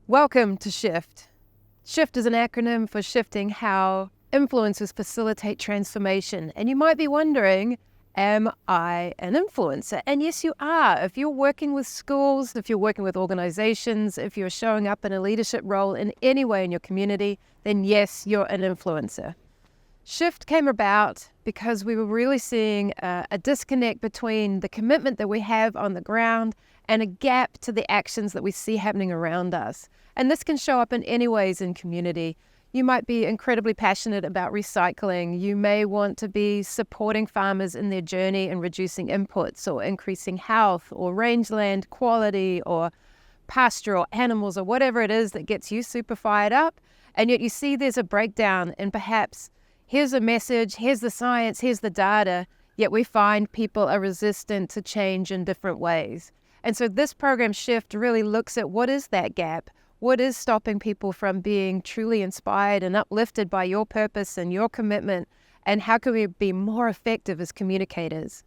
Welcome to SHIFT. SHIFT is an acronym for shifting how influencers facilitate transformation. And you might be wondering, am I an influencer? And yes, you are. If you're working with schools, if you're working with organizations, if you're showing up in a leadership role in any way in your community, then yes, you're an influencer. SHIFT came about because we were really seeing a disconnect between the commitment that we have on the ground and a gap to the actions that we see happening around us. And this can show up in any ways in community. You might be incredibly passionate about recycling. You may want to be supporting farmers in their journey in reducing inputs or increasing health or rangeland quality or pastoral animals or whatever it is that gets you super fired up. And yet you see there's a breakdown in perhaps here's a message, here's the science, here's the data, yet we find people are resistant to change in different ways. And so this program SHIFT really looks at what is that gap? What is stopping people from being truly inspired and uplifted by your purpose and your commitment? And how can we be more effective as communicators?